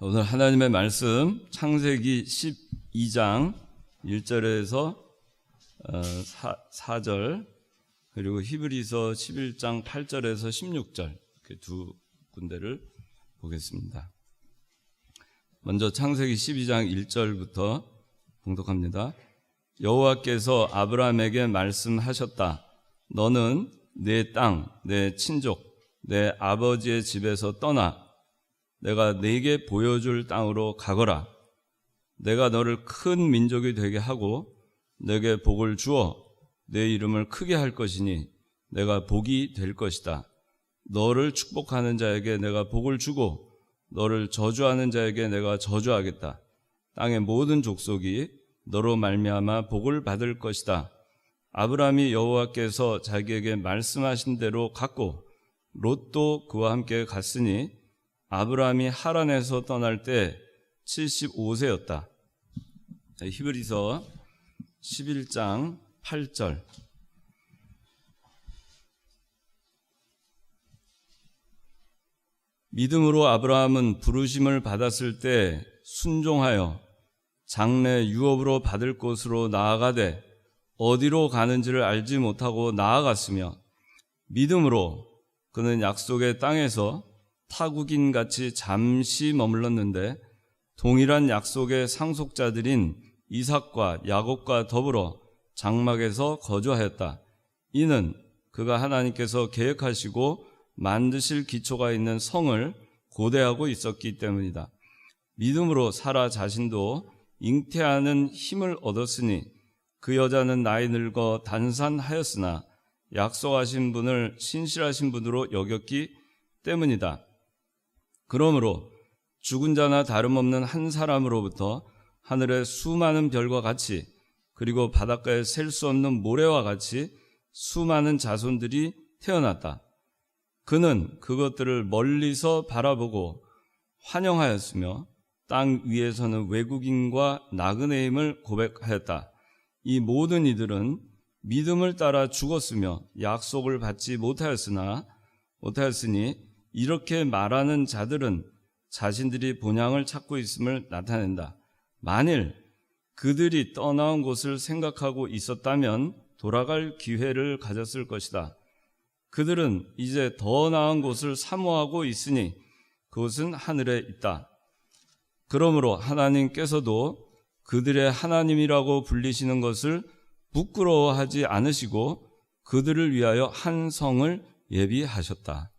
오늘 하나님의 말씀 창세기 12장 1절에서 4절 그리고 히브리서 11장 8절에서 16절 이렇게 두 군데를 보겠습니다. 먼저 창세기 12장 1절부터 봉독합니다. 여호와께서 아브라함에게 말씀하셨다. 너는 내 땅, 내 친족, 내 아버지의 집에서 떠나 내가 네게 보여줄 땅으로 가거라. 내가 너를 큰 민족이 되게 하고 내게 복을 주어 내 이름을 크게 할 것이니 내가 복이 될 것이다. 너를 축복하는 자에게 내가 복을 주고 너를 저주하는 자에게 내가 저주하겠다. 땅의 모든 족속이 너로 말미암아 복을 받을 것이다. 아브라함이 여호와께서 자기에게 말씀하신 대로 갔고 롯도 그와 함께 갔으니 아브라함이 하란에서 떠날 때 75세였다. 히브리서 11장 8절. 믿음으로 아브라함은 부르심을 받았을 때 순종하여 장래 유업으로 받을 곳으로 나아가되 어디로 가는지를 알지 못하고 나아갔으며 믿음으로 그는 약속의 땅에서 타국인같이 잠시 머물렀는데 동일한 약속의 상속자들인 이삭과 야곱과 더불어 장막에서 거주하였다. 이는 그가 하나님께서 계획하시고 만드실 기초가 있는 성을 고대하고 있었기 때문이다. 믿음으로 사라 자신도 잉태하는 힘을 얻었으니 그 여자는 나이 늙어 단산하였으나 약속하신 분을 신실하신 분으로 여겼기 때문이다. 그러므로 죽은 자나 다름없는 한 사람으로부터 하늘의 수많은 별과 같이 그리고 바닷가에 셀 수 없는 모래와 같이 수많은 자손들이 태어났다. 그는 그것들을 멀리서 바라보고 환영하였으며 땅 위에서는 외국인과 나그네임을 고백하였다. 이 모든 이들은 믿음을 따라 죽었으며 약속을 받지 못하였으니 이렇게 말하는 자들은 자신들이 본향을 찾고 있음을 나타낸다. 만일 그들이 떠나온 곳을 생각하고 있었다면 돌아갈 기회를 가졌을 것이다. 그들은 이제 더 나은 곳을 사모하고 있으니 그곳은 하늘에 있다. 그러므로 하나님께서도 그들의 하나님이라고 불리시는 것을 부끄러워하지 않으시고 그들을 위하여 한 성을 예비하셨다.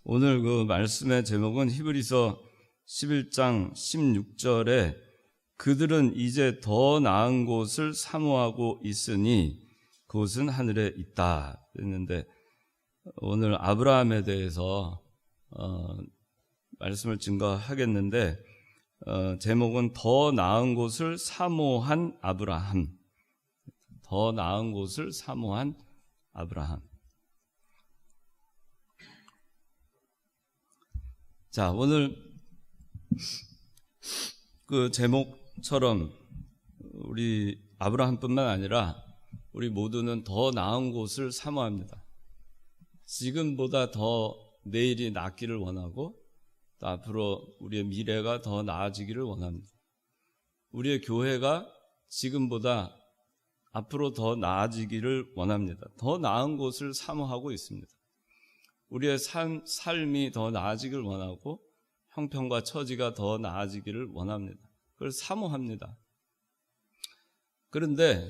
오늘 그 말씀의 제목은 히브리서 11장 16절에 그들은 이제 더 나은 곳을 사모하고 있으니 그곳은 하늘에 있다 했는데 오늘 아브라함에 대해서 말씀을 증거하겠는데 제목은 더 나은 곳을 사모한 아브라함. 더 나은 곳을 사모한 아브라함. 자, 오늘 그 제목처럼 우리 아브라함뿐만 아니라 우리 모두는 더 나은 곳을 사모합니다. 지금보다 더 내일이 낫기를 원하고 또 앞으로 우리의 미래가 더 나아지기를 원합니다. 우리의 교회가 지금보다 앞으로 더 나아지기를 원합니다. 더 나은 곳을 사모하고 있습니다. 우리의 삶이 더 나아지기를 원하고 형편과 처지가 더 나아지기를 원합니다. 그걸 사모합니다. 그런데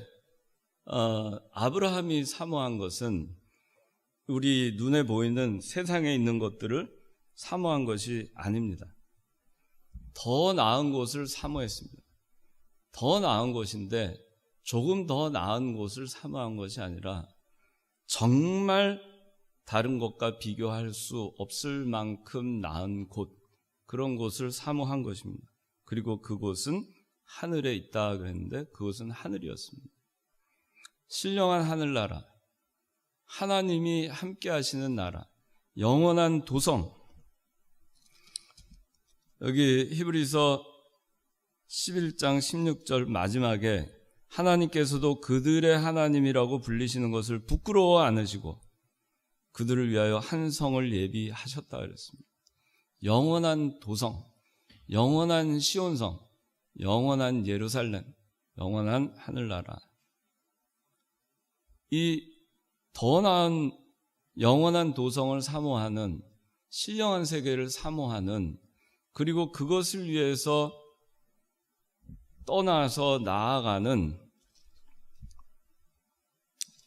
아브라함이 사모한 것은 우리 눈에 보이는 세상에 있는 것들을 사모한 것이 아닙니다. 더 나은 곳을 사모했습니다. 더 나은 곳인데 조금 더 나은 곳을 사모한 것이 아니라 정말 다른 것과 비교할 수 없을 만큼 나은 곳, 그런 곳을 사모한 것입니다. 그리고 그곳은 하늘에 있다 그랬는데 그곳은 하늘이었습니다. 신령한 하늘나라, 하나님이 함께 하시는 나라, 영원한 도성. 여기 히브리서 11장 16절 마지막에 하나님께서도 그들의 하나님이라고 불리시는 것을 부끄러워 않으시고 그들을 위하여 한 성을 예비하셨다 그랬습니다. 영원한 도성, 영원한 시온성, 영원한 예루살렘, 영원한 하늘나라. 이 더 나은 영원한 도성을 사모하는, 신령한 세계를 사모하는, 그리고 그것을 위해서 떠나서 나아가는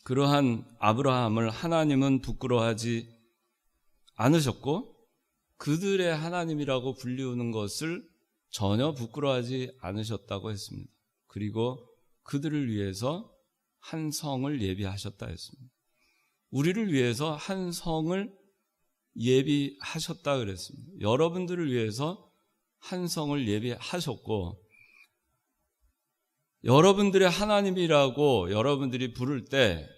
그러한 아브라함을 하나님은 부끄러워하지 않으셨고, 그들의 하나님이라고 불리우는 것을 전혀 부끄러워하지 않으셨다고 했습니다. 그리고 그들을 위해서 한 성을 예비하셨다 했습니다. 우리를 위해서 한 성을 예비하셨다 그랬습니다. 여러분들을 위해서 한 성을 예비하셨고, 여러분들의 하나님이라고 여러분들이 부를 때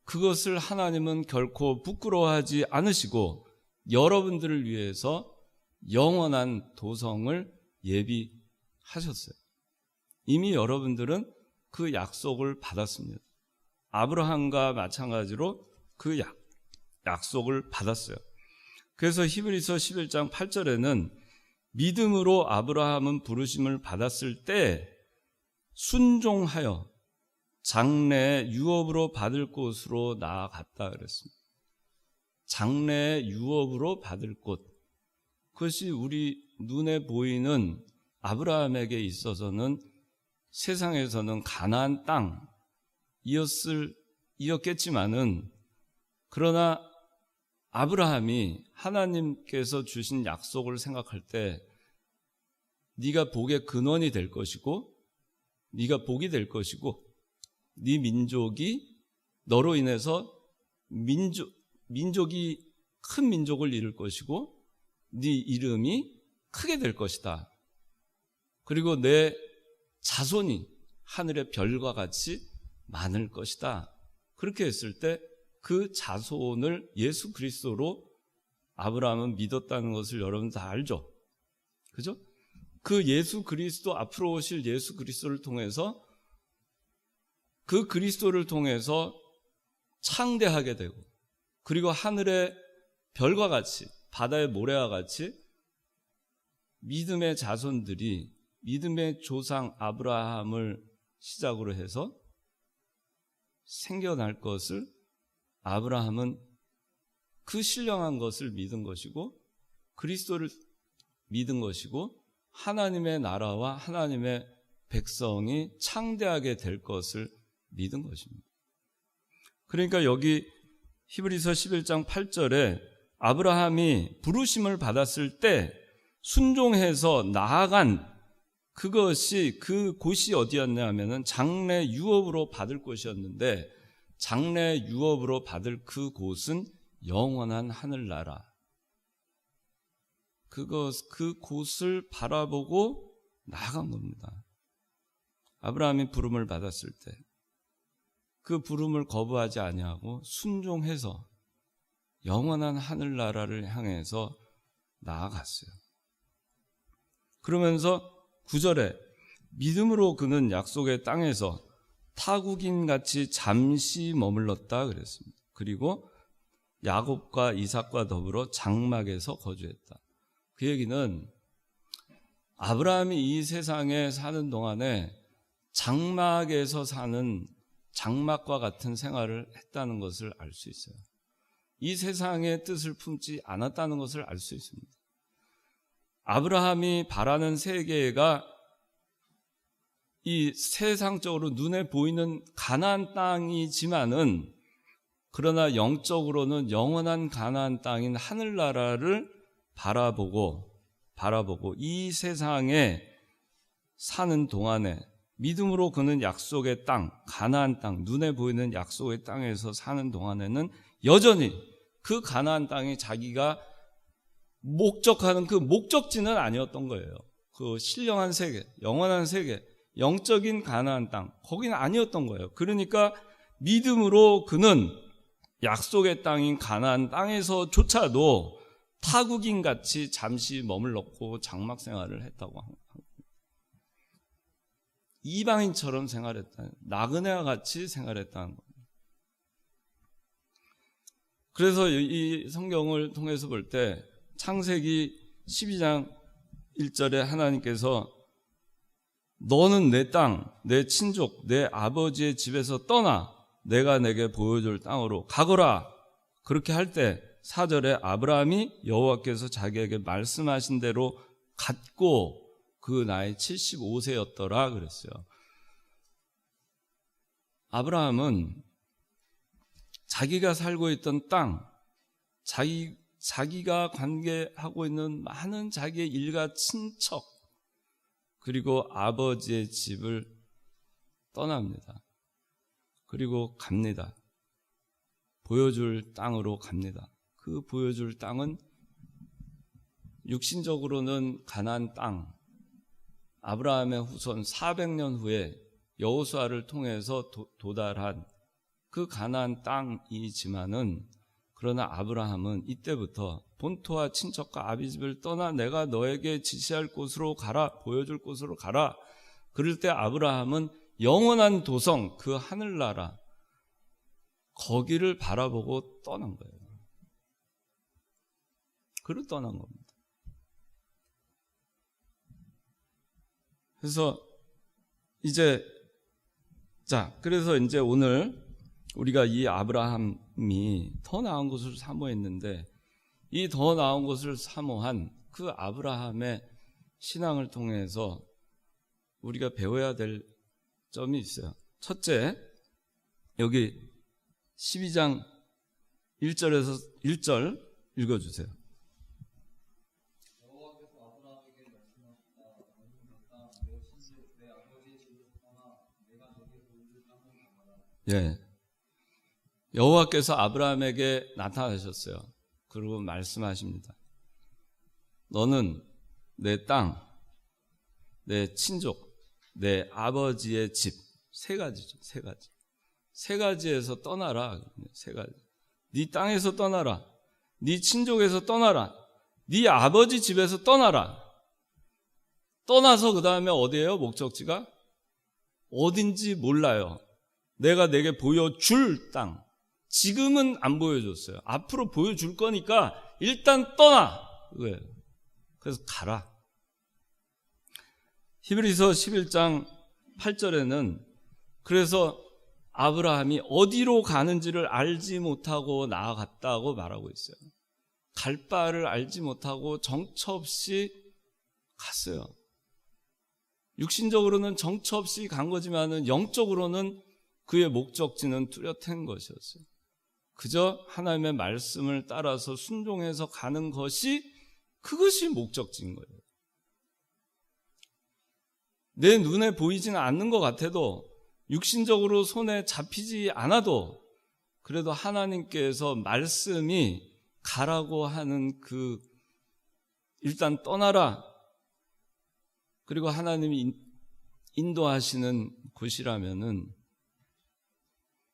그것을 하나님은 결코 부끄러워하지 않으시고 여러분들을 위해서 영원한 도성을 예비하셨어요. 이미 여러분들은 그 약속을 받았습니다. 아브라함과 마찬가지로 그 약속을 받았어요. 그래서 히브리서 11장 8절에는 믿음으로 아브라함은 부르심을 받았을 때 순종하여 장래의 유업으로 받을 곳으로 나아갔다 그랬습니다. 장래의 유업으로 받을 곳, 그것이 우리 눈에 보이는 아브라함에게 있어서는 세상에서는 가나안 땅이었겠지만은, 그러나 아브라함이 하나님께서 주신 약속을 생각할 때 네가 복의 근원이 될 것이고, 네가 복이 될 것이고, 네 민족이 너로 인해서 민족이 큰 민족을 이룰 것이고, 네 이름이 크게 될 것이다. 그리고 내 자손이 하늘의 별과 같이 많을 것이다. 그렇게 했을 때 그 자손을 예수 그리스도로 아브라함은 믿었다는 것을 여러분 다 알죠? 그죠? 그 예수 그리스도, 앞으로 오실 예수 그리스도를 통해서, 그 그리스도를 통해서 창대하게 되고, 그리고 하늘의 별과 같이, 바다의 모래와 같이 믿음의 자손들이, 믿음의 조상 아브라함을 시작으로 해서 생겨날 것을 아브라함은 그 신령한 것을 믿은 것이고, 그리스도를 믿은 것이고, 하나님의 나라와 하나님의 백성이 창대하게 될 것을 믿은 것입니다. 그러니까 여기 히브리서 11장 8절에 아브라함이 부르심을 받았을 때 순종해서 나아간 그것이, 그 곳이 어디였냐 하면은 장래 유업으로 받을 곳이었는데, 장래 유업으로 받을 그 곳은 영원한 하늘나라. 그 곳을 바라보고 나아간 겁니다. 아브라함이 부름을 받았을 때 그 부름을 거부하지 아니하고 순종해서 영원한 하늘나라를 향해서 나아갔어요. 그러면서 9절에 믿음으로 그는 약속의 땅에서 타국인같이 잠시 머물렀다 그랬습니다. 그리고 야곱과 이삭과 더불어 장막에서 거주했다. 그 얘기는 아브라함이 이 세상에 사는 동안에 장막에서 사는, 장막과 같은 생활을 했다는 것을 알 수 있어요. 이 세상의 뜻을 품지 않았다는 것을 알 수 있습니다. 아브라함이 바라는 세계가 이 세상적으로 눈에 보이는 가나안 땅이지만은, 그러나 영적으로는 영원한 가나안 땅인 하늘나라를 바라보고 이 세상에 사는 동안에 믿음으로 그는 약속의 땅, 가나안 땅, 눈에 보이는 약속의 땅에서 사는 동안에는 여전히 그 가나안 땅이 자기가 목적하는 그 목적지는 아니었던 거예요. 그 신령한 세계, 영원한 세계, 영적인 가나안 땅, 거기는 아니었던 거예요. 그러니까 믿음으로 그는 약속의 땅인 가나안 땅에서조차도 타국인같이 잠시 머물렀고 장막 생활을 했다고 합니다. 이방인처럼 생활했다, 나그네와 같이 생활했다는 겁니다. 그래서 이 성경을 통해서 볼 때 창세기 12장 1절에 하나님께서 너는 내 땅, 내 친족, 내 아버지의 집에서 떠나 내가 내게 보여줄 땅으로 가거라. 그렇게 할 때 4절에 아브라함이 여호와께서 자기에게 말씀하신 대로 갔고 그 나이 75세였더라 그랬어요. 아브라함은 자기가 살고 있던 땅, 자기가 관계하고 있는 많은 자기의 일가 친척, 그리고 아버지의 집을 떠납니다. 그리고 갑니다. 보여줄 땅으로 갑니다. 그 보여줄 땅은 육신적으로는 가나안 땅, 아브라함의 후손 400년 후에 여호수아를 통해서 도달한 그 가나안 땅이지만은, 그러나 아브라함은 이때부터 본토와 친척과 아비집을 떠나 내가 너에게 지시할 곳으로 가라, 보여줄 곳으로 가라. 그럴 때 아브라함은 영원한 도성, 그 하늘나라, 거기를 바라보고 떠난 거예요. 그를 떠난 겁니다. 그래서 그래서 이제 오늘 우리가 이 아브라함이 더 나은 것을 사모했는데, 이 더 나은 것을 사모한 그 아브라함의 신앙을 통해서 우리가 배워야 될 점이 있어요. 첫째, 여기 12장 1절에서 1절 읽어주세요. 예. 여호와께서 아브라함에게 나타나셨어요. 그리고 말씀하십니다. 너는 내 땅, 내 친족, 내 아버지의 집, 세 가지죠. 세 가지. 세 가지에서 떠나라. 세 가지. 네 땅에서 떠나라. 네 친족에서 떠나라. 네 아버지 집에서 떠나라. 떠나서 그 다음에 어디예요? 목적지가? 어딘지 몰라요. 내가 내게 보여줄 땅. 지금은 안 보여줬어요. 앞으로 보여줄 거니까 일단 떠나. 왜? 그래서 가라. 히브리서 11장 8절에는 그래서 아브라함이 어디로 가는지를 알지 못하고 나아갔다고 말하고 있어요. 갈 바를 알지 못하고 정처 없이 갔어요. 육신적으로는 정처 없이 간 거지만은 영적으로는 그의 목적지는 뚜렷한 것이었어요. 그저 하나님의 말씀을 따라서 순종해서 가는 것이, 그것이 목적지인 거예요. 내 눈에 보이지는 않는 것 같아도, 육신적으로 손에 잡히지 않아도, 그래도 하나님께서 말씀이 가라고 하는 그 일단 떠나라, 그리고 하나님이 인도하시는 곳이라면은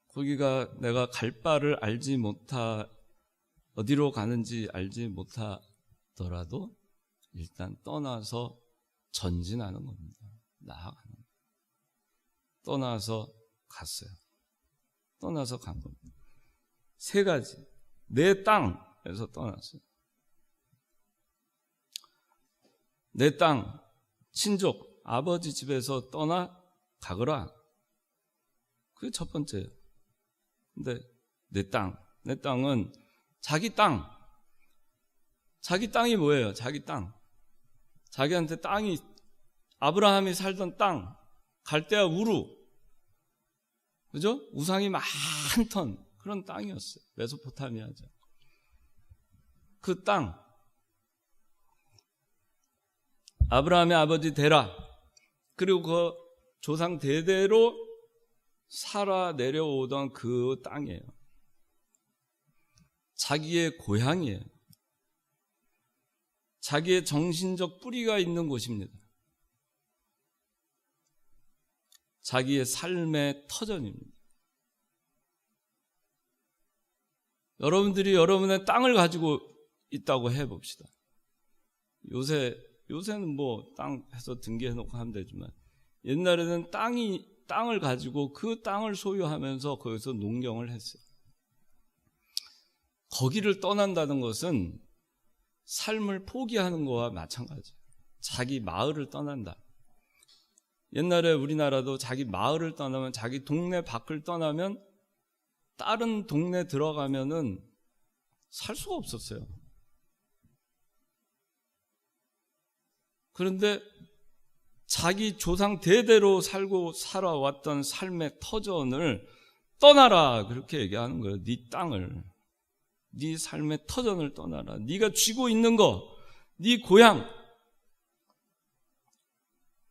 거기가 내가 갈 바를 알지 못하, 어디로 가는지 알지 못하더라도 일단 떠나서 전진하는 겁니다. 나아가는 겁니다. 떠나서 갔어요. 떠나서 간 겁니다. 세 가지. 내 땅에서 떠났어요. 내 땅, 친족, 아버지 집에서 떠나 가거라. 그게 첫 번째예요. 근데 내 땅은 자기 땅. 자기 땅이 뭐예요? 자기 땅. 자기한테 땅이, 아브라함이 살던 땅, 갈대아 우루, 그죠? 우상이 많던 그런 땅이었어요. 메소포타미아죠. 그 땅, 아브라함의 아버지 데라, 그리고 그 조상 대대로 살아 내려오던 그 땅이에요. 자기의 고향이에요. 자기의 정신적 뿌리가 있는 곳입니다. 자기의 삶의 터전입니다. 여러분들이 여러분의 땅을 가지고 있다고 해봅시다. 요새는 뭐 땅 해서 등기해놓고 하면 되지만, 옛날에는 땅을 가지고 그 땅을 소유하면서 거기서 농경을 했어요. 거기를 떠난다는 것은 삶을 포기하는 거와 마찬가지예요. 자기 마을을 떠난다. 옛날에 우리나라도 자기 마을을 떠나면, 자기 동네 밖을 떠나면 다른 동네 들어가면은 살 수가 없었어요. 그런데 자기 조상 대대로 살아왔던 삶의 터전을 떠나라, 그렇게 얘기하는 거예요. 네 땅을, 네 삶의 터전을 떠나라. 네가 쥐고 있는 거, 네 고향,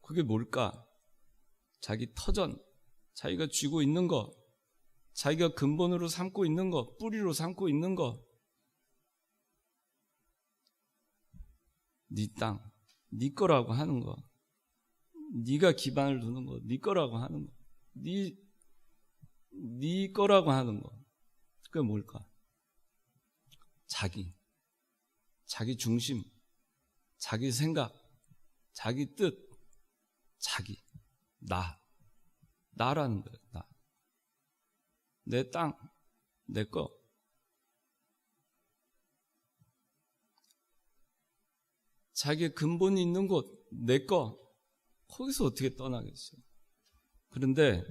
그게 뭘까? 자기 터전, 자기가 쥐고 있는 거, 자기가 근본으로 삼고 있는 거, 뿌리로 삼고 있는 거, 네 땅, 네 거라고 하는 거, 네가 기반을 두는 거, 네 거라고 하는 거, 네 거라고 하는 거, 그게 뭘까? 자기 중심, 자기 생각, 자기 뜻, 나라는 거예요. 나. 내 땅, 내 거. 자기의 근본이 있는 곳, 내 거. 거기서 어떻게 떠나겠어요? 그런데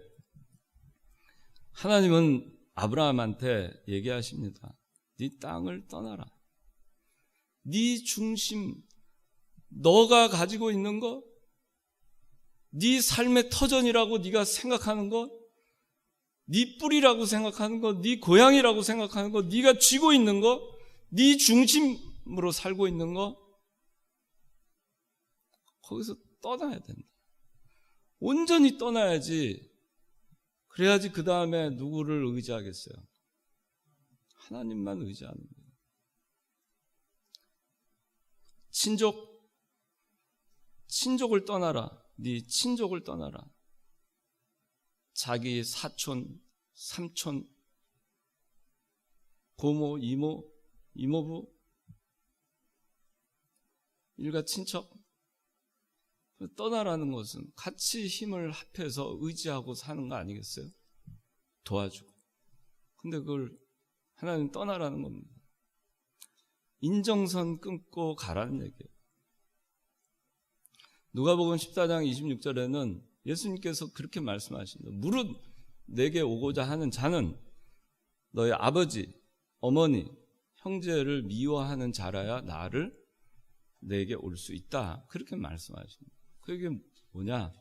하나님은 아브라함한테 얘기하십니다. 네 땅을 떠나라. 네 중심, 너가 가지고 있는 거, 네 삶의 터전이라고 네가 생각하는 것, 네 뿌리라고 생각하는 것, 네 고향이라고 생각하는 것, 네가 쥐고 있는 것, 네 중심으로 살고 있는 것, 거기서 떠나야 된다. 온전히 떠나야지. 그래야지 그 다음에 누구를 의지하겠어요? 하나님만 의지하는 거예요. 친족을 떠나라. 네 친족을 떠나라. 자기 사촌, 삼촌, 고모, 이모, 이모부, 일가 친척 떠나라는 것은 같이 힘을 합해서 의지하고 사는 거 아니겠어요? 도와주고. 근데 그걸 하나님 떠나라는 겁니다. 인정선 끊고 가라는 얘기예요. 누가복음 14장 26절에는 예수님께서 그렇게 말씀하십니다. 무릇 내게 오고자 하는 자는 너희 아버지, 어머니, 형제를 미워하는 자라야 나를 내게 올 수 있다. 그렇게 말씀하십니다. 그게 뭐냐?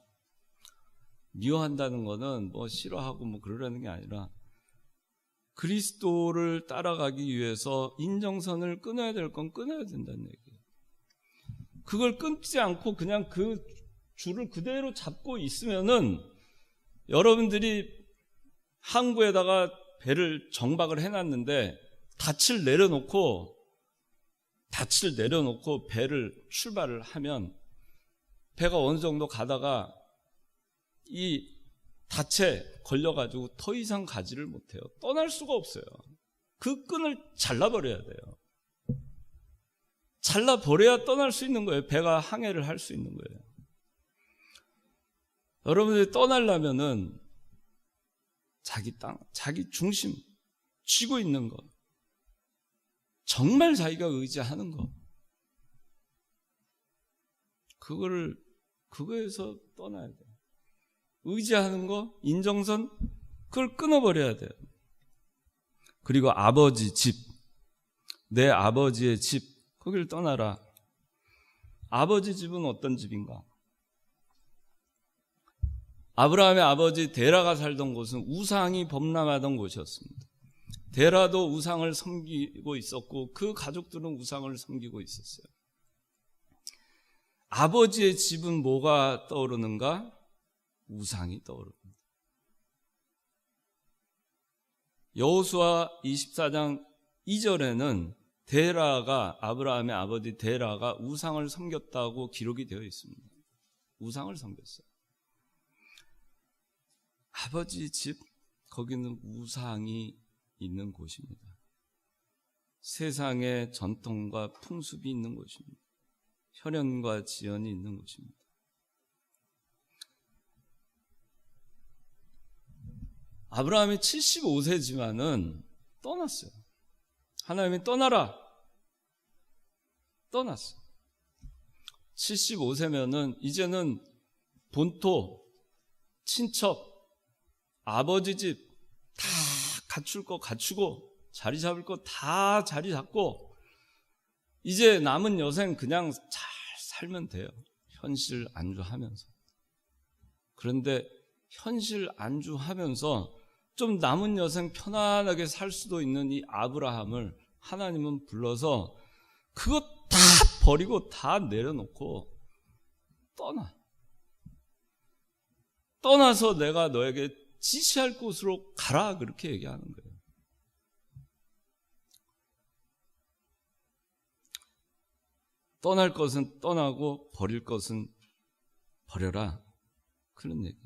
미워한다는 거는 뭐 싫어하고 뭐 그러라는 게 아니라 그리스도를 따라가기 위해서 인정선을 끊어야 될 건 끊어야 된다는 얘기예요. 그걸 끊지 않고 그냥 그 줄을 그대로 잡고 있으면은 여러분들이 항구에다가 배를 정박을 해놨는데 닻을 내려놓고 배를 출발을 하면 배가 어느 정도 가다가 이 닻에 걸려가지고 더 이상 가지를 못해요. 떠날 수가 없어요. 그 끈을 잘라버려야 돼요. 잘라버려야 떠날 수 있는 거예요. 배가 항해를 할 수 있는 거예요. 여러분들이 떠나려면은 자기 땅, 자기 중심, 쥐고 있는 것, 정말 자기가 의지하는 것, 그거에서 떠나야 돼요. 의지하는 거, 인정선, 그걸 끊어버려야 돼요. 그리고 아버지 집, 내 아버지의 집, 거기를 떠나라. 아버지 집은 어떤 집인가? 아브라함의 아버지 데라가 살던 곳은 우상이 범람하던 곳이었습니다. 데라도 우상을 섬기고 있었고 그 가족들은 우상을 섬기고 있었어요. 아버지의 집은 뭐가 떠오르는가? 우상이 떠오릅니다. 여호수아 24장 2절에는 데라가, 아브라함의 아버지 데라가 우상을 섬겼다고 기록이 되어 있습니다. 우상을 섬겼어요. 아버지 집, 거기는 우상이 있는 곳입니다. 세상의 전통과 풍습이 있는 곳입니다. 혈연과 지연이 있는 곳입니다. 아브라함이 75세지만은 떠났어요. 하나님이 떠나라. 떠났어. 75세면은 이제는 본토, 친척, 아버지 집 다 갖출 거 갖추고 자리 잡을 거 다 자리 잡고 이제 남은 여생 그냥 잘 살면 돼요. 현실 안주하면서. 그런데 현실 안주하면서 좀 남은 여생 편안하게 살 수도 있는 이 아브라함을 하나님은 불러서 그거 다 버리고 다 내려놓고 떠나서 내가 너에게 지시할 곳으로 가라, 그렇게 얘기하는 거예요. 떠날 것은 떠나고 버릴 것은 버려라, 그런 얘기.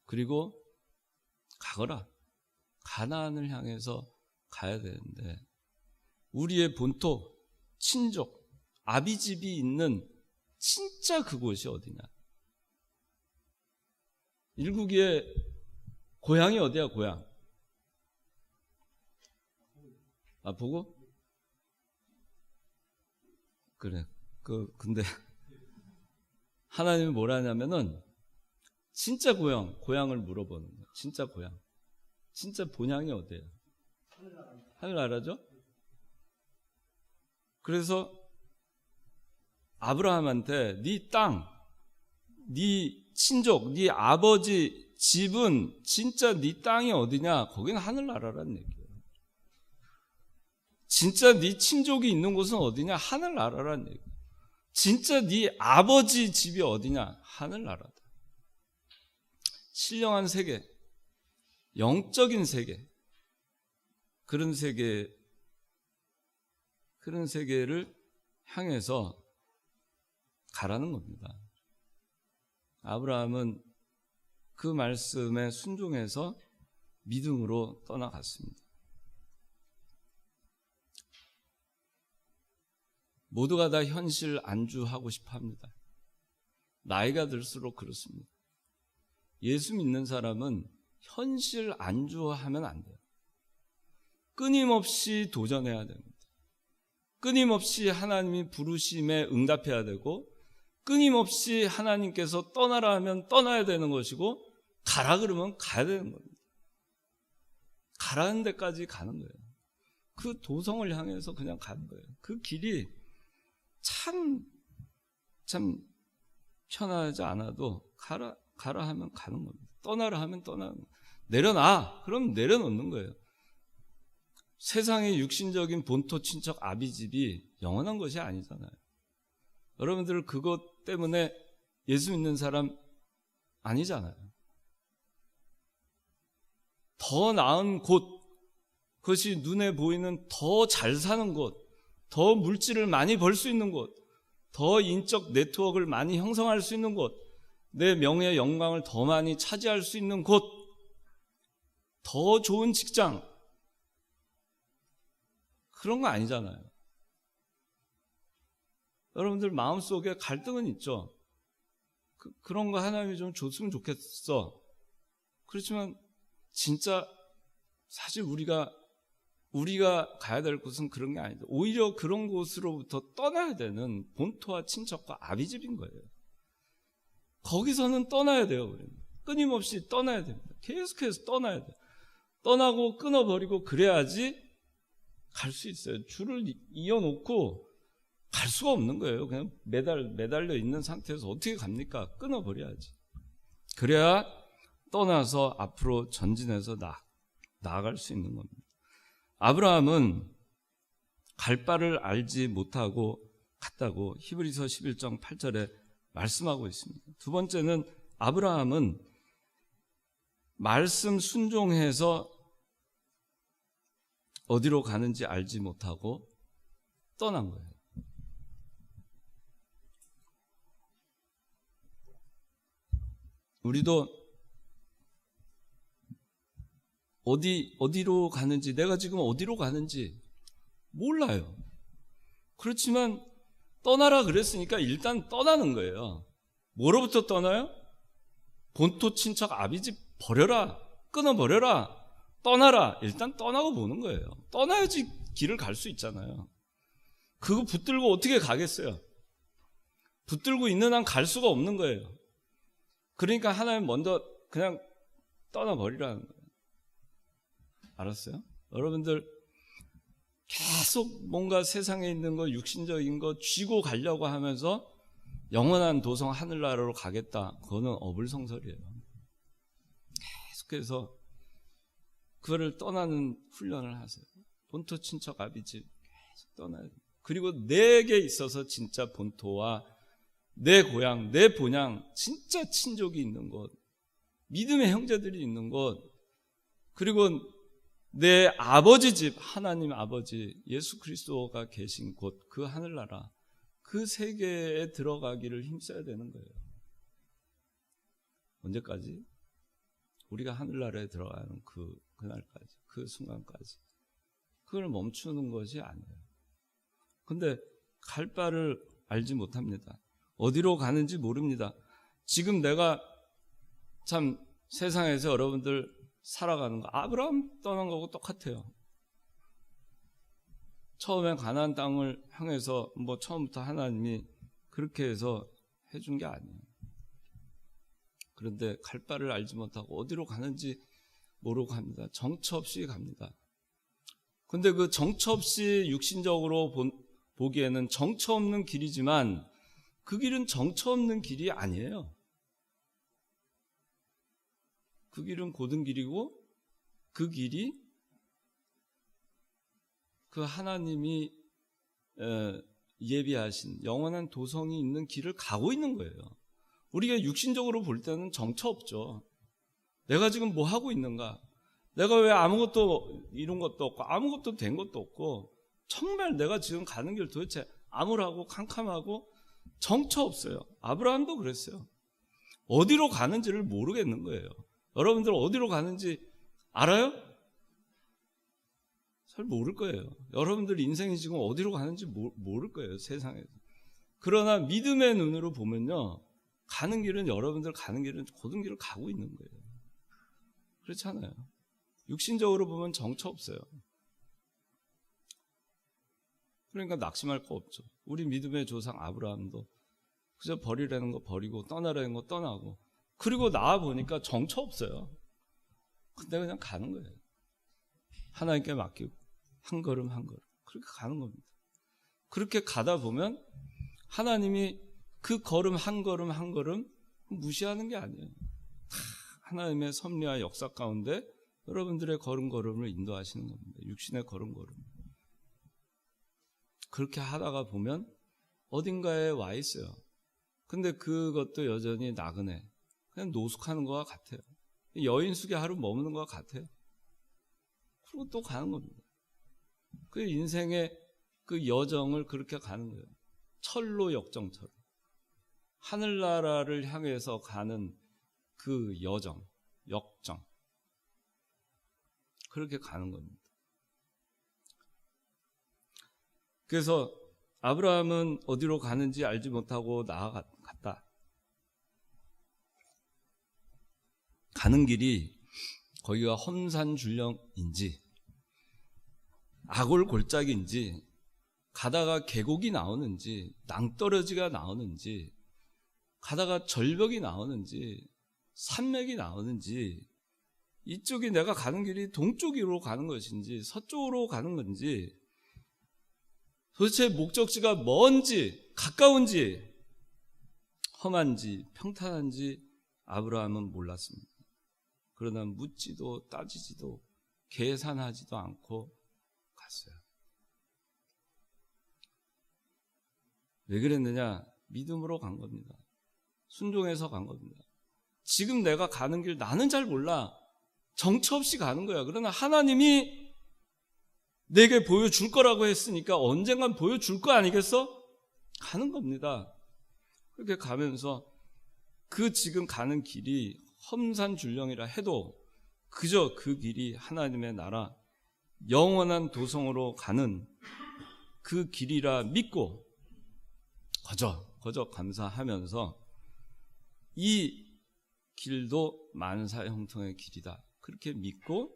그리고 가거라. 가나안을 향해서 가야 되는데 우리의 본토, 친족, 아비집이 있는 진짜 그곳이 어디냐? 일국의 고향이 어디야, 고향? 보고? 그래. 근데 하나님이 뭐라 하냐면은 진짜 고향을 물어보는 거야. 진짜 고향. 진짜 본향이 어디예요? 하늘나라죠? 그래서 아브라함한테 네 땅, 네 친족, 네 아버지 집은 진짜 네 땅이 어디냐? 거기는 하늘나라라는 얘기예요. 진짜 네 친족이 있는 곳은 어디냐? 하늘나라라는 얘기예요. 진짜 네 아버지 집이 어디냐? 하늘나라다. 신령한 세계, 영적인 세계, 그런 세계를 향해서 가라는 겁니다. 아브라함은 그 말씀에 순종해서 믿음으로 떠나갔습니다. 모두가 다 현실 안주하고 싶어 합니다. 나이가 들수록 그렇습니다. 예수 믿는 사람은 현실 안주하면 안 돼요. 끊임없이 도전해야 됩니다. 끊임없이 하나님이 부르심에 응답해야 되고, 끊임없이 하나님께서 떠나라 하면 떠나야 되는 것이고, 가라 그러면 가야 되는 겁니다. 가라는 데까지 가는 거예요. 그 도성을 향해서 그냥 가는 거예요. 그 길이 참 편하지 않아도 가라 하면 가는 겁니다. 떠나라 하면 떠나는 거예요. 내려놔 그럼 내려놓는 거예요. 세상의 육신적인 본토, 친척, 아비집이 영원한 것이 아니잖아요. 여러분들 그것 때문에 예수 믿는 사람 아니잖아요. 더 나은 곳, 그것이 눈에 보이는 더 잘 사는 곳, 더 물질을 많이 벌 수 있는 곳, 더 인적 네트워크를 많이 형성할 수 있는 곳, 내 명예 영광을 더 많이 차지할 수 있는 곳, 더 좋은 직장, 그런 거 아니잖아요. 여러분들 마음속에 갈등은 있죠. 그런 거 하나님이 좀 줬으면 좋겠어. 그렇지만 진짜 사실 우리가 가야 될 곳은 그런 게 아니다. 오히려 그런 곳으로부터 떠나야 되는 본토와 친척과 아비집인 거예요. 거기서는 떠나야 돼요. 우리는. 끊임없이 떠나야 됩니다. 계속해서 떠나야 돼요. 떠나고 끊어버리고 그래야지 갈 수 있어요. 줄을 이어놓고 갈 수가 없는 거예요. 그냥 매달려 있는 상태에서 어떻게 갑니까? 끊어버려야지. 그래야 떠나서 앞으로 전진해서 나아갈 수 있는 겁니다. 아브라함은 갈 바를 알지 못하고 갔다고 히브리서 11장 8절에 말씀하고 있습니다. 두 번째는 아브라함은 말씀 순종해서 어디로 가는지 알지 못하고 떠난 거예요. 우리도 어디로 가는지, 내가 지금 어디로 가는지 몰라요. 그렇지만 떠나라 그랬으니까 일단 떠나는 거예요. 뭐로부터 떠나요? 본토, 친척, 아비집 버려라, 끊어버려라, 떠나라. 일단 떠나고 보는 거예요. 떠나야지 길을 갈 수 있잖아요. 그거 붙들고 어떻게 가겠어요? 붙들고 있는 한 갈 수가 없는 거예요. 그러니까 하나님 먼저 그냥 떠나버리라는 거예요. 알았어요? 여러분들 계속 뭔가 세상에 있는 거, 육신적인 거 쥐고 가려고 하면서 영원한 도성 하늘나라로 가겠다. 그거는 어불성설이에요. 계속해서 그거를 떠나는 훈련을 하세요. 본토 친척 아비집 계속 떠나야 돼요. 그리고 내게 있어서 진짜 본토와 내 고향, 내 본향, 진짜 친족이 있는 곳, 믿음의 형제들이 있는 곳, 그리고 내 아버지 집, 하나님 아버지 예수 그리스도가 계신 곳, 그 하늘나라, 그 세계에 들어가기를 힘써야 되는 거예요. 언제까지? 우리가 하늘나라에 들어가는 그날까지, 그 순간까지. 그걸 멈추는 것이 아니에요. 근데 갈 바를 알지 못합니다. 어디로 가는지 모릅니다. 지금 내가 참 세상에서 여러분들 살아가는 거, 아브라함 떠난 거하고 똑같아요. 처음에 가나안 땅을 향해서 뭐 처음부터 하나님이 그렇게 해서 해준 게 아니에요. 그런데 갈 바를 알지 못하고 어디로 가는지 모르고 갑니다. 정처 없이 갑니다. 근데 그 정처 없이 육신적으로 보기에는 정처 없는 길이지만 그 길은 정처 없는 길이 아니에요. 그 길은 고든 길이고 그 길이 그 하나님이 예비하신 영원한 도성이 있는 길을 가고 있는 거예요. 우리가 육신적으로 볼 때는 정처 없죠. 내가 지금 뭐 하고 있는가? 내가 왜 아무것도 이룬 것도 없고 아무것도 된 것도 없고 정말 내가 지금 가는 길 도대체 암울하고 캄캄하고 정처 없어요. 아브라함도 그랬어요. 어디로 가는지를 모르겠는 거예요. 여러분들 어디로 가는지 알아요? 잘 모를 거예요. 여러분들 인생이 지금 어디로 가는지 모를 거예요. 세상에서. 그러나 믿음의 눈으로 보면요, 가는 길은 여러분들 가는 길은 고든 길을 가고 있는 거예요. 그렇잖아요. 육신적으로 보면 정처 없어요. 그러니까 낙심할 거 없죠. 우리 믿음의 조상 아브라함도 그저 버리라는 거 버리고 떠나라는 거 떠나고, 그리고 나와 보니까 정처 없어요. 근데 그냥 가는 거예요. 하나님께 맡기고 한 걸음 한 걸음 그렇게 가는 겁니다. 그렇게 가다 보면 하나님이 그 걸음 한 걸음 한 걸음 무시하는 게 아니에요. 하나님의 섭리와 역사 가운데 여러분들의 걸음걸음을 인도하시는 겁니다. 육신의 걸음걸음. 그렇게 하다가 보면 어딘가에 와 있어요. 근데 그것도 여전히 나그네, 그냥 노숙하는 것과 같아요. 여인숙에 하루 머무는 것과 같아요. 그리고 또 가는 겁니다. 그 인생의 그 여정을 그렇게 가는 거예요. 철로 역정처럼. 하늘나라를 향해서 가는 그 여정, 역정. 그렇게 가는 겁니다. 그래서 아브라함은 어디로 가는지 알지 못하고 나아갔다. 가는 길이 거기가 험산줄령인지 아골골짝인지 가다가 계곡이 나오는지 낭떠러지가 나오는지 가다가 절벽이 나오는지 산맥이 나오는지, 이쪽이 내가 가는 길이 동쪽으로 가는 것인지 서쪽으로 가는 건지, 도대체 목적지가 먼지 가까운지 험한지 평탄한지 아브라함은 몰랐습니다. 그러나 묻지도 따지지도 계산하지도 않고 갔어요. 왜 그랬느냐? 믿음으로 간 겁니다. 순종해서 간 겁니다. 지금 내가 가는 길 나는 잘 몰라. 정처 없이 가는 거야. 그러나 하나님이 내게 보여줄 거라고 했으니까 언젠간 보여줄 거 아니겠어? 가는 겁니다. 그렇게 가면서 그 지금 가는 길이 험산줄령이라 해도 그저 그 길이 하나님의 나라 영원한 도성으로 가는 그 길이라 믿고 거저 감사하면서 이 길도 만사 형통의 길이다. 그렇게 믿고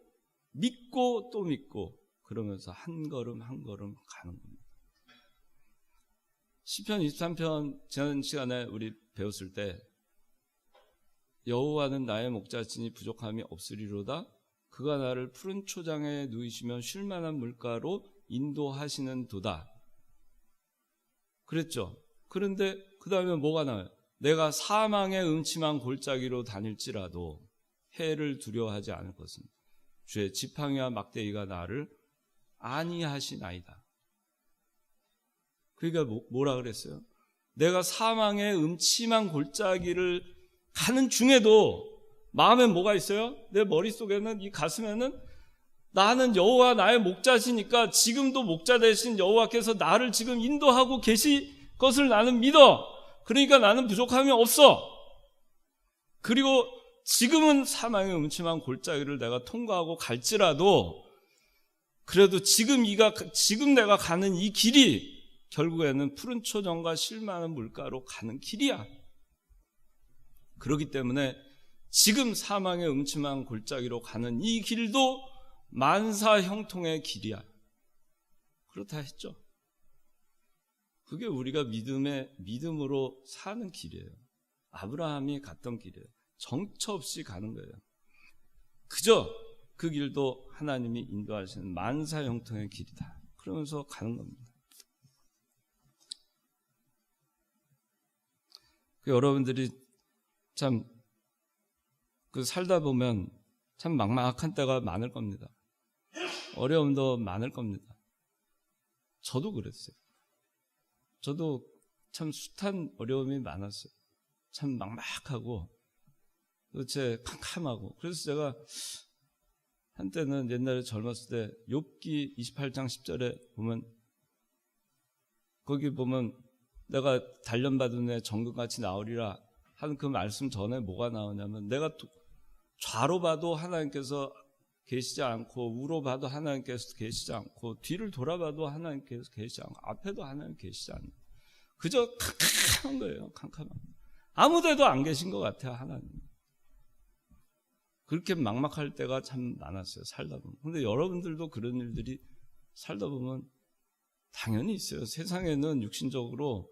또 믿고 그러면서 한 걸음 한 걸음 가는 겁니다. 시편 23편 지난 시간에 우리 배웠을 때 여호와는 나의 목자시니 부족함이 없으리로다. 그가 나를 푸른 초장에 누이시며 쉴만한 물가로 인도하시는 도다. 그랬죠. 그런데 그 다음에 뭐가 나와요? 내가 사망의 음침한 골짜기로 다닐지라도 해를 두려워하지 않을 것은 주의 지팡이와 막대기가 나를 안위하시나이다. 그러니까 뭐라 그랬어요? 내가 사망의 음침한 골짜기를 가는 중에도 마음에 뭐가 있어요? 내 머릿속에는, 이 가슴에는 나는 여호와 나의 목자시니까 지금도 목자 되신 여호와께서 나를 지금 인도하고 계실 것을 나는 믿어. 그러니까 나는 부족함이 없어. 그리고 지금은 사망의 음침한 골짜기를 내가 통과하고 갈지라도 그래도 지금 내가 가는 이 길이 결국에는 푸른 초정과 쉴만한 물가로 가는 길이야. 그렇기 때문에 지금 사망의 음침한 골짜기로 가는 이 길도 만사 형통의 길이야. 그렇다 했죠. 그게 우리가 믿음으로 사는 길이에요. 아브라함이 갔던 길이에요. 정처 없이 가는 거예요. 그저 그 길도 하나님이 인도하시는 만사 형통의 길이다. 그러면서 가는 겁니다. 여러분들이 참 살다 보면 참 막막한 때가 많을 겁니다. 어려움도 많을 겁니다. 저도 그랬어요. 저도 참 숱한 어려움이 많았어요. 참 막막하고 도대체 캄캄하고. 그래서 제가 한때는 옛날에 젊었을 때 욥기 28장 10절에 보면, 거기 보면 내가 단련받은 애 정금같이 나오리라 하는 그 말씀 전에 뭐가 나오냐면, 내가 좌로 봐도 하나님께서 계시지 않고 우로 봐도 하나님께서 계시지 않고 뒤를 돌아봐도 하나님께서 계시지 않고 앞에도 하나님 계시지 않는, 그저 캄캄한 거예요. 캄캄한. 아무데도 안 계신 것 같아요. 하나님. 그렇게 막막할 때가 참 많았어요. 살다 보면. 근데 여러분들도 그런 일들이 살다 보면 당연히 있어요. 세상에는 육신적으로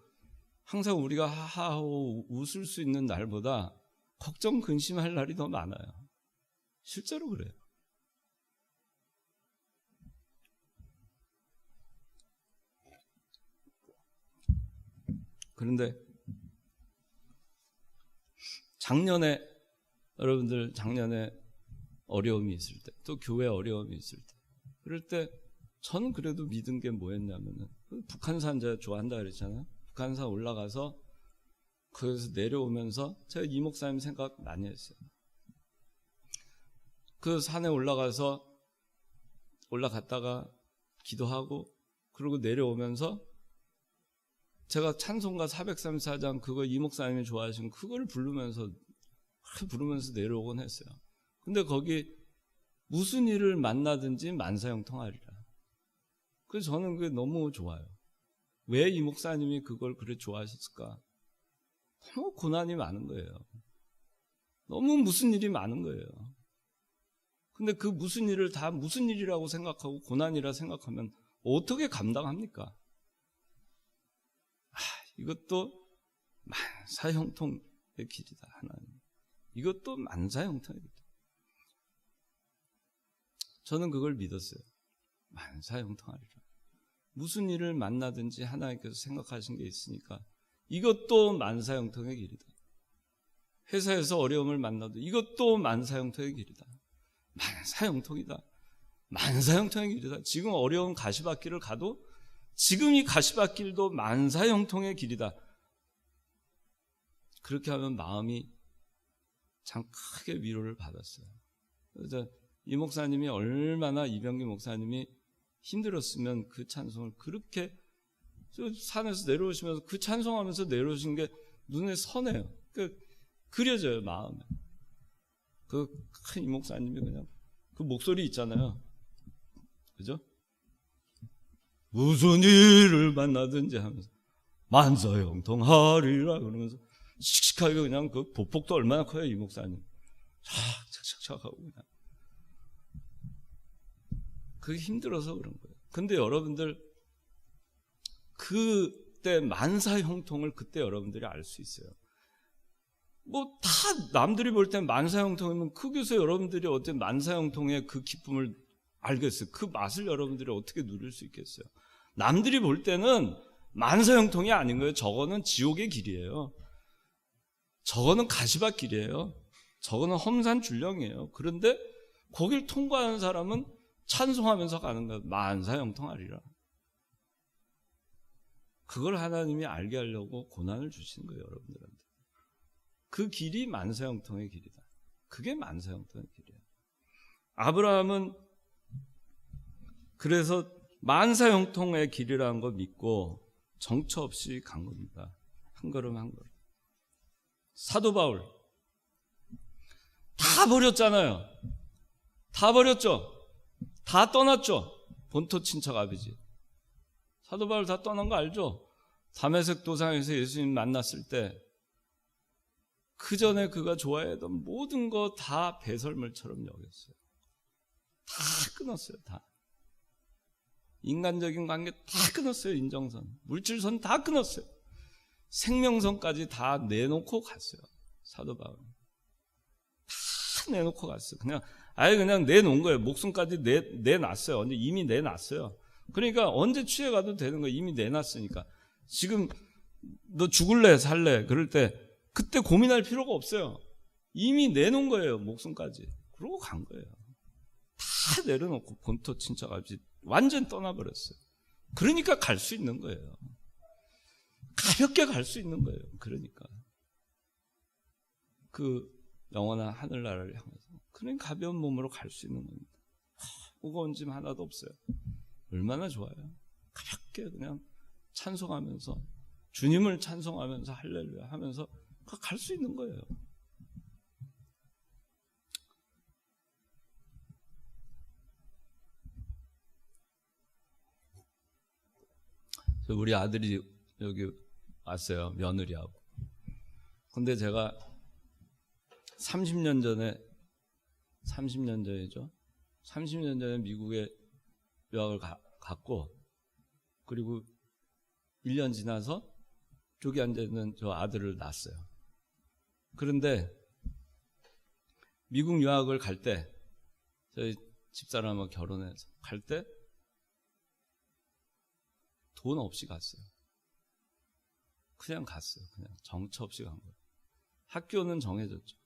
항상 우리가 하하하고 웃을 수 있는 날보다 걱정 근심할 날이 더 많아요. 실제로 그래요. 그런데 여러분들 작년에 어려움이 있을 때, 또 교회 어려움이 있을 때, 그럴 때 저는 그래도 믿은 게 뭐였냐면은, 북한산 제가 좋아한다 그랬잖아요. 북한산 올라가서 거기서 내려오면서 제가 이 목사님 생각 많이 했어요. 그 산에 올라갔다가 기도하고 그러고 내려오면서 제가 찬송가 434장 그거 이 목사님이 좋아하시는 그걸 부르면서 내려오곤 했어요. 근데 거기 무슨 일을 만나든지 만사형통하리라. 그래서 저는 그게 너무 좋아요. 왜 이 목사님이 그걸 그렇게 좋아하셨을까? 너무 고난이 많은 거예요. 너무 무슨 일이 많은 거예요. 근데 그 무슨 일을 다 무슨 일이라고 생각하고 고난이라 생각하면 어떻게 감당합니까? 이것도 만사형통의 길이다. 하나님. 이것도 만사형통의 길이다. 저는 그걸 믿었어요. 만사형통하리라. 무슨 일을 만나든지 하나님께서 생각하신 게 있으니까 이것도 만사형통의 길이다. 회사에서 어려움을 만나도 이것도 만사형통의 길이다. 만사형통이다. 만사형통의 길이다. 지금 어려운 가시밭길을 가도 지금 이 가시밭길도 만사형통의 길이다. 그렇게 하면 마음이 참 크게 위로를 받았어요. 그래서 이 목사님이 얼마나, 이병기 목사님이 힘들었으면 그 찬송을 그렇게 산에서 내려오시면서 그 찬송하면서 내려오신 게 눈에 선해요. 그려져요, 마음에. 그 큰 이 목사님이 그냥 그 목소리 있잖아요. 그죠? 무슨 일을 만나든지 하면서 만사형통하리라 그러면서 씩씩하게 그냥 그 보폭도 얼마나 커요, 이 목사님. 착착착착 하고 그냥. 그게 힘들어서 그런 거예요. 근데 여러분들 그 그때 만사 형통을 그때 여러분들이 알 수 있어요. 뭐 다 남들이 볼 땐 만사 형통이면 거기서 여러분들이 어떤 만사 형통의 그 기쁨을 알겠어요. 그 맛을 여러분들이 어떻게 누릴 수 있겠어요? 남들이 볼 때는 만사 형통이 아닌 거예요. 저거는 지옥의 길이에요. 저거는 가시밭 길이에요. 저거는 험산 줄령이에요. 그런데 거길 통과하는 사람은 찬송하면서 가는 거예요. 만사 형통하리라. 그걸 하나님이 알게 하려고 고난을 주시는 거예요, 여러분들한테. 그 길이 만사 형통의 길이다. 그게 만사 형통의 길이에요. 아브라함은 그래서 만사 형통의 길이라는 거 믿고 정처 없이 간 겁니다. 한 걸음 한 걸음. 사도 바울 다 버렸잖아요. 다 버렸죠. 다 떠났죠. 본토 친척 아비지. 사도 바울 다 떠난 거 알죠? 다메섹 도상에서 예수님 만났을 때 그 전에 그가 좋아했던 모든 거 다 배설물처럼 여겼어요. 다 끊었어요. 다. 인간적인 관계 다 끊었어요. 인정선. 물질선 다 끊었어요. 생명선까지 다 내놓고 갔어요. 사도 바울. 다 내놓고 갔어요. 그냥 내놓은 거예요. 목숨까지 내놨어요. 근데 이미 내놨어요. 그러니까 언제 취해가도 되는 거예요. 이미 내놨으니까. 지금 너 죽을래 살래 그럴 때 그때 고민할 필요가 없어요. 이미 내놓은 거예요. 목숨까지. 그러고 간 거예요. 다 내려놓고 본토 친척 아버지 완전 떠나버렸어요. 그러니까 갈 수 있는 거예요. 가볍게 갈 수 있는 거예요. 그러니까 그 영원한 하늘나라를 향해서 그런 가벼운 몸으로 갈 수 있는 겁니다. 무거운 짐 하나도 없어요. 얼마나 좋아요. 가볍게 그냥 찬송하면서 주님을 찬송하면서 할렐루야 하면서 갈 수 있는 거예요. 우리 아들이 여기 왔어요. 며느리하고. 근데 제가 30년 전이죠. 30년 전에 미국에 유학을 갔고, 그리고 1년 지나서 저기 앉아있는 저 아들을 낳았어요. 그런데 미국 유학을 갈 때, 저희 집사람하고 결혼해서 갈 때 돈 없이 갔어요. 그냥 갔어요. 그냥 정처 없이 간 거예요. 학교는 정해졌죠.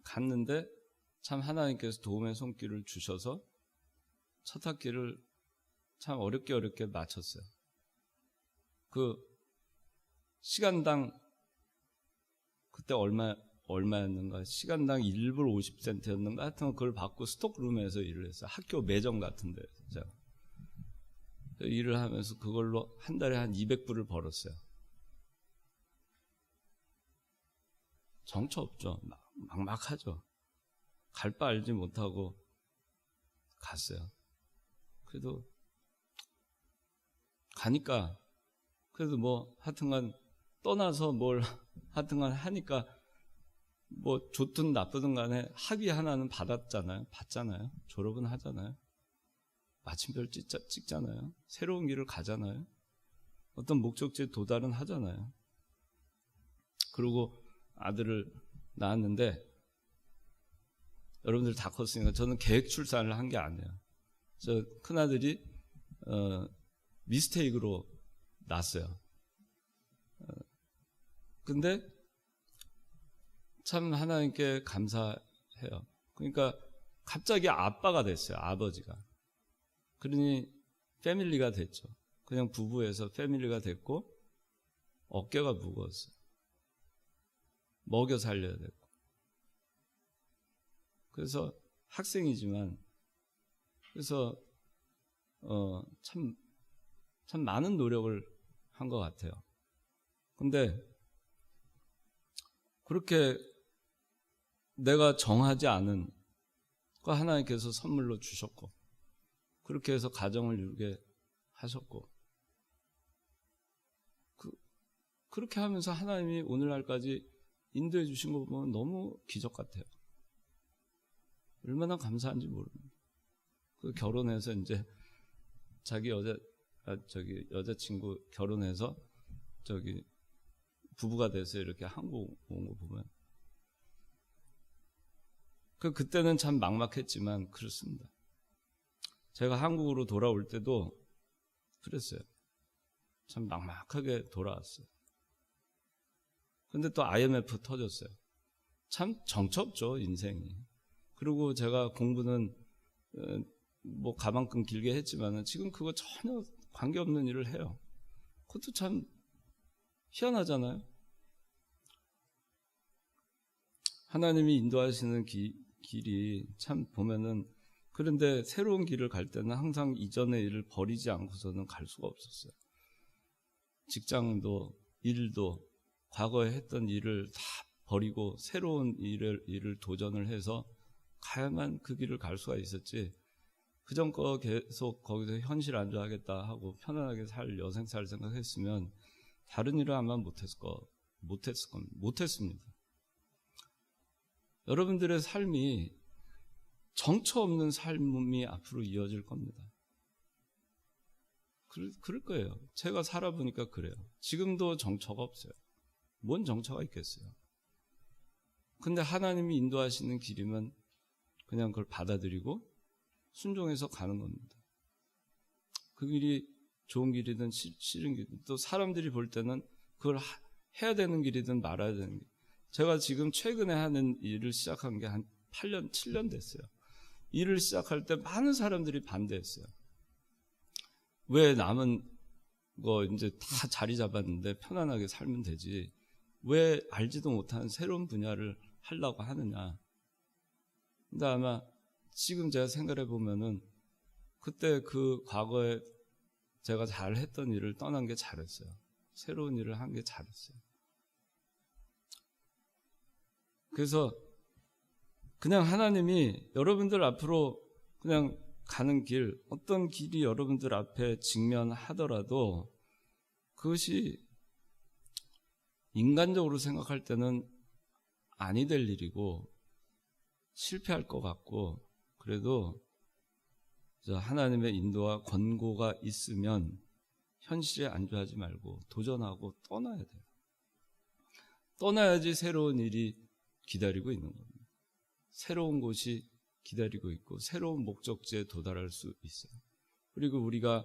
갔는데 참 하나님께서 도움의 손길을 주셔서 첫 학기를 참 어렵게 마쳤어요. 그 시간당 그때 얼마였는가? 시간당 1불 50센트였는가? 하여튼 그걸 받고 스톡룸에서 일을 했어요. 학교 매점 같은 데서. 일을 하면서 그걸로 한 달에 한 200불을 벌었어요. 정처 없죠. 막막하죠. 갈 바 알지 못하고 갔어요. 그래도 가니까 그래도 뭐 하여튼간 떠나서 뭘 하여튼간 하니까 뭐 좋든 나쁘든 간에 학위 하나는 받잖아요. 졸업은 하잖아요. 마침별 찍잖아요. 새로운 길을 가잖아요. 어떤 목적지에 도달은 하잖아요. 그리고 아들을 낳았는데 여러분들 다 컸으니까 저는 계획 출산을 한 게 아니에요. 저 큰아들이 미스테이크로 낳았어요. 근데 참 하나님께 감사해요. 그러니까 갑자기 아빠가 됐어요. 아버지가. 그러니 패밀리가 됐죠. 그냥 부부에서 패밀리가 됐고 어깨가 무거웠어요. 먹여 살려야 됐고. 그래서 학생이지만 그래서 참 많은 노력을 한 것 같아요. 근데 그렇게 내가 정하지 않은 거 하나님께서 선물로 주셨고 그렇게 해서 가정을 이루게 하셨고 그렇게 하면서 하나님이 오늘날까지 인도해 주신 거 보면 너무 기적 같아요. 얼마나 감사한지 모릅니다. 결혼해서 이제 자기 여자친구 결혼해서 부부가 돼서 이렇게 한국 온 거 보면 그때는 참 막막했지만 그렇습니다. 제가 한국으로 돌아올 때도 그랬어요. 참 막막하게 돌아왔어요. 근데 또 IMF 터졌어요. 참 정처없죠, 인생이. 그리고 제가 공부는 뭐 가만큼 길게 했지만은 지금 그거 전혀 관계없는 일을 해요. 그것도 참 희한하잖아요. 하나님이 인도하시는 길이 참 보면은, 그런데 새로운 길을 갈 때는 항상 이전의 일을 버리지 않고서는 갈 수가 없었어요. 직장도 일도 과거에 했던 일을 다 버리고 새로운 일을 도전을 해서 가야만 그 길을 갈 수가 있었지, 그전 거 계속 거기서 현실 안주하겠다 하고 편안하게 살 여생살 생각했으면 다른 일을 아마 못했습니다. 여러분들의 삶이 정처 없는 삶이 앞으로 이어질 겁니다. 그럴 거예요. 제가 살아보니까 그래요. 지금도 정처가 없어요. 뭔 정처가 있겠어요. 근데 하나님이 인도하시는 길이면 그냥 그걸 받아들이고 순종해서 가는 겁니다. 그 길이 좋은 길이든 싫은 길이든, 또 사람들이 볼 때는 그걸 해야 되는 길이든 말아야 되는 길. 제가 지금 최근에 하는 일을 시작한 게 한 8년, 7년 됐어요. 일을 시작할 때 많은 사람들이 반대했어요. 왜 남은 거 이제 다 자리 잡았는데 편안하게 살면 되지, 왜 알지도 못하는 새로운 분야를 하려고 하느냐. 근데 아마 지금 제가 생각해 보면은 그때 그 과거에 제가 잘했던 일을 떠난 게 잘했어요. 새로운 일을 한 게 잘했어요. 그래서 그냥 하나님이 여러분들 앞으로 그냥 가는 길, 어떤 길이 여러분들 앞에 직면하더라도 그것이 인간적으로 생각할 때는 아니 될 일이고 실패할 것 같고, 그래도 하나님의 인도와 권고가 있으면 현실에 안주하지 말고 도전하고 떠나야 돼요. 떠나야지 새로운 일이 기다리고 있는 겁니다. 새로운 곳이 기다리고 있고 새로운 목적지에 도달할 수 있어요. 그리고 우리가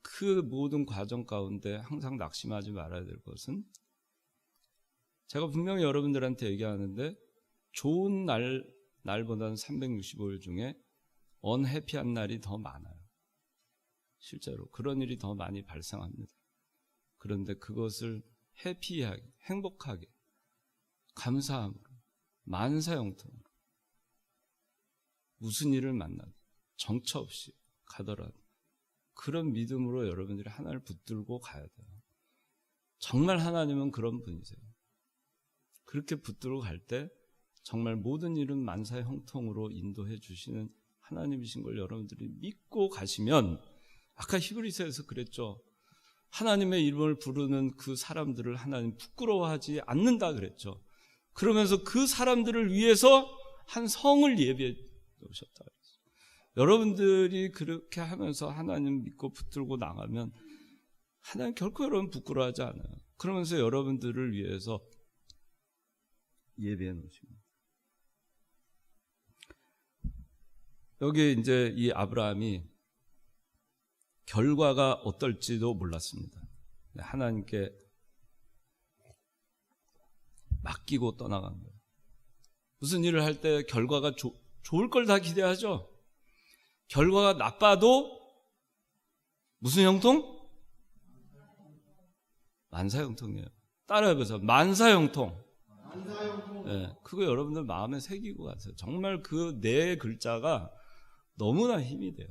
그 모든 과정 가운데 항상 낙심하지 말아야 될 것은, 제가 분명히 여러분들한테 얘기하는데 좋은 날보다는 365일 중에 언해피한 날이 더 많아요. 실제로 그런 일이 더 많이 발생합니다. 그런데 그것을 해피하게, 행복하게, 감사함으로, 만사형통으로, 무슨 일을 만나도 정처 없이 가더라도 그런 믿음으로 여러분들이 하나를 붙들고 가야 돼요. 정말 하나님은 그런 분이세요. 그렇게 붙들고 갈 때 정말 모든 일은 만사형통으로 인도해 주시는 하나님이신 걸 여러분들이 믿고 가시면, 아까 히브리서에서 그랬죠. 하나님의 이름을 부르는 그 사람들을 하나님 부끄러워하지 않는다 그랬죠. 그러면서 그 사람들을 위해서 한 성을 예비해 놓으셨다 그랬어요. 여러분들이 그렇게 하면서 하나님 믿고 붙들고 나가면 하나님 결코 여러분 부끄러워하지 않아요. 그러면서 여러분들을 위해서 예비해 놓으십니다. 여기 이제 이 아브라함이 결과가 어떨지도 몰랐습니다. 하나님께 맡기고 떠나간 거예요. 무슨 일을 할 때 결과가 좋을 걸 다 기대하죠. 결과가 나빠도 무슨 형통? 만사형통이에요. 따라해보세요. 만사형통. 네, 그거 여러분들 마음에 새기고 가세요. 정말 그 네 글자가 너무나 힘이 돼요.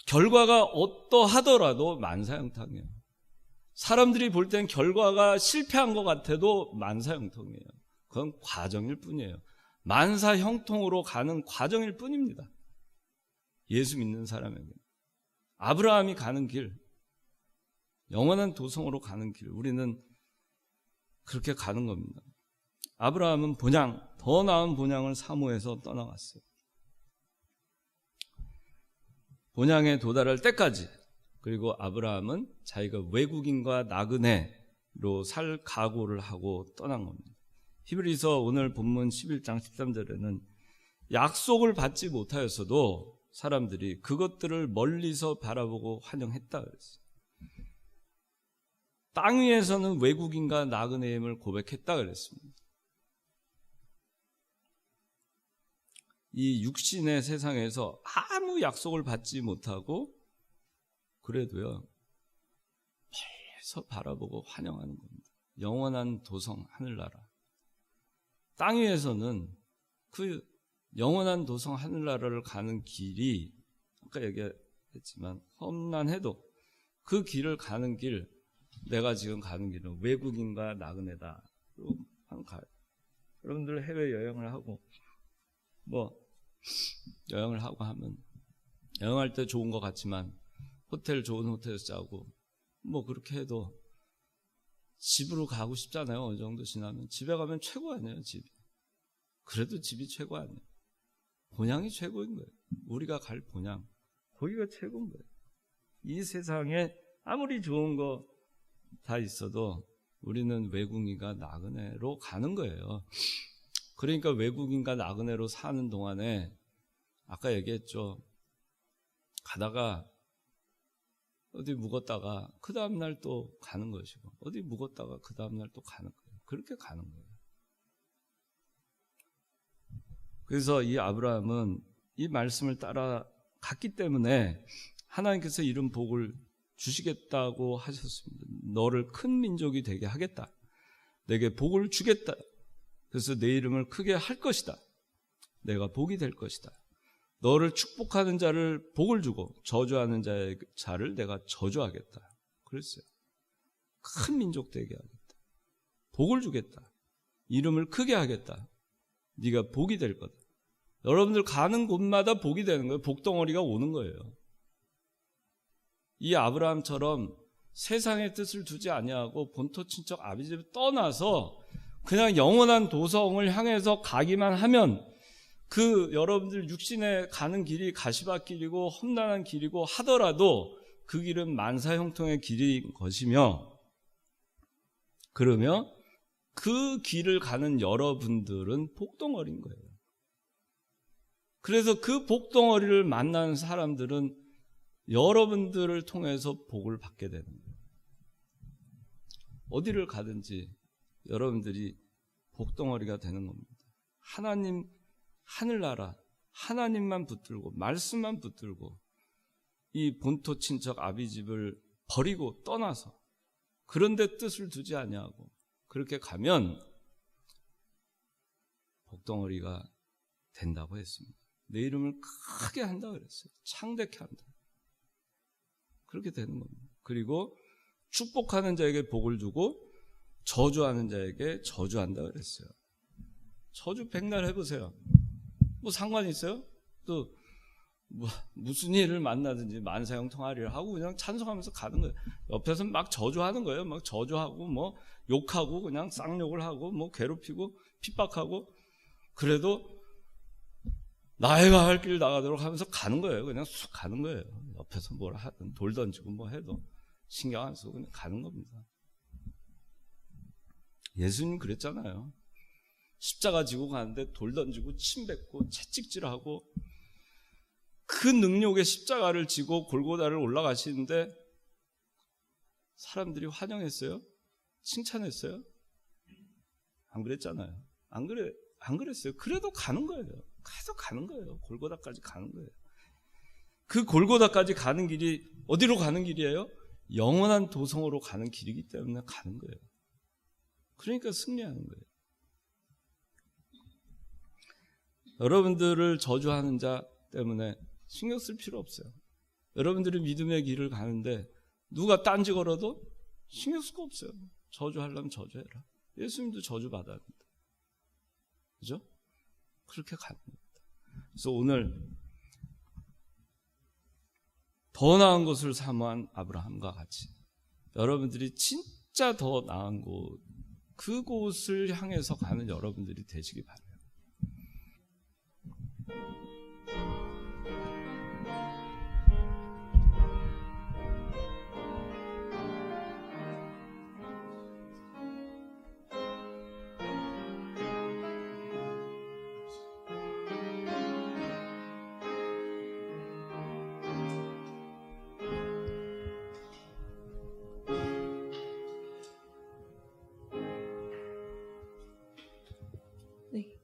결과가 어떠하더라도 만사형통이에요. 사람들이 볼 땐 결과가 실패한 것 같아도 만사형통이에요. 그건 과정일 뿐이에요. 만사형통으로 가는 과정일 뿐입니다. 예수 믿는 사람에게. 아브라함이 가는 길, 영원한 도성으로 가는 길, 우리는 그렇게 가는 겁니다. 아브라함은 더 나은 본향을 사모해서 떠나갔어요. 본향에 도달할 때까지, 그리고 아브라함은 자기가 외국인과 나그네로 살 각오를 하고 떠난 겁니다. 히브리서 오늘 본문 11장 13절에는 약속을 받지 못하였어도 사람들이 그것들을 멀리서 바라보고 환영했다 그랬어요. 땅 위에서는 외국인과 나그네임을 고백했다 그랬습니다. 이 육신의 세상에서 아무 약속을 받지 못하고 그래도요, 멀리서 바라보고 환영하는 겁니다. 영원한 도성 하늘나라. 땅 위에서는 그 영원한 도성 하늘나라를 가는 길이 아까 얘기했지만 험난해도 그 길을 가는 길, 내가 지금 가는 길은 외국인과 나그네다. 가요. 여러분들 해외 여행을 하고 여행을 하고 하면 여행할 때 좋은 것 같지만 좋은 호텔에서 자고 그렇게 해도 집으로 가고 싶잖아요. 어느 정도 지나면 집에 가면 최고 아니에요. 집이. 그래도 집이 최고 아니에요. 본향이 최고인 거예요. 우리가 갈 본향, 거기가 최고인 거예요. 이 세상에 아무리 좋은 거 다 있어도 우리는 외국인과 나그네로 가는 거예요. 그러니까 외국인과 나그네로 사는 동안에 아까 얘기했죠. 가다가 어디 묵었다가 그 다음날 또 가는 것이고, 어디 묵었다가 그 다음날 또 가는 거예요. 그렇게 가는 거예요. 그래서 이 아브라함은 이 말씀을 따라 갔기 때문에 하나님께서 이런 복을 주시겠다고 하셨습니다. 너를 큰 민족이 되게 하겠다. 내게 복을 주겠다. 그래서 내 이름을 크게 할 것이다. 내가 복이 될 것이다. 너를 축복하는 자를 복을 주고 저주하는 자를 내가 저주하겠다. 그랬어요. 큰 민족 되게 하겠다. 복을 주겠다. 이름을 크게 하겠다. 네가 복이 될 거다. 여러분들 가는 곳마다 복이 되는 거예요. 복덩어리가 오는 거예요. 이 아브라함처럼 세상의 뜻을 두지 아니하고 본토 친척 아비집을 떠나서 그냥 영원한 도성을 향해서 가기만 하면 그 여러분들 육신에 가는 길이 가시밭길이고 험난한 길이고 하더라도 그 길은 만사형통의 길인 것이며, 그러면 그 길을 가는 여러분들은 복덩어리인 거예요. 그래서 그 복덩어리를 만나는 사람들은 여러분들을 통해서 복을 받게 되는 거예요. 어디를 가든지 여러분들이 복덩어리가 되는 겁니다. 하나님, 하늘나라, 하나님만 붙들고 말씀만 붙들고 이 본토 친척 아비집을 버리고 떠나서 그런 데 뜻을 두지 아니하고 그렇게 가면 복덩어리가 된다고 했습니다. 내 이름을 크게 한다고 그랬어요. 창대케 한다. 그렇게 되는 겁니다. 그리고 축복하는 자에게 복을 주고 저주하는 자에게 저주한다 그랬어요. 저주 백날 해보세요. 상관이 있어요? 또 무슨 일을 만나든지 만사형통하리라 하고 그냥 찬송하면서 가는 거예요. 옆에서 막 저주하는 거예요. 막 저주하고 욕하고 그냥 쌍욕을 하고 괴롭히고 핍박하고, 그래도 나이가 할 길 나가도록 하면서 가는 거예요. 그냥 쑥 가는 거예요. 옆에서 뭘 하든 돌 던지고 해도 신경 안 쓰고 그냥 가는 겁니다. 예수님 그랬잖아요. 십자가 지고 가는데 돌 던지고 침 뱉고 채찍질하고 그 능력의 십자가를 지고 골고다를 올라가시는데 사람들이 환영했어요? 칭찬했어요? 안 그랬잖아요. 안 그랬어요. 그래도 가는 거예요. 계속 가는 거예요. 골고다까지 가는 거예요. 그 골고다까지 가는 길이 어디로 가는 길이에요? 영원한 도성으로 가는 길이기 때문에 가는 거예요. 그러니까 승리하는 거예요. 여러분들을 저주하는 자 때문에 신경 쓸 필요 없어요. 여러분들이 믿음의 길을 가는데 누가 딴지 걸어도 신경 쓸 거 없어요. 저주하려면 저주해라. 예수님도 저주받아야 합니다. 그죠? 그렇게 가는 겁니다. 그래서 오늘 더 나은 것을 사모한 아브라함과 같이 여러분들이 진짜 더 나은 곳, 그곳을 향해서 가는 여러분들이 되시기 바라요. 네.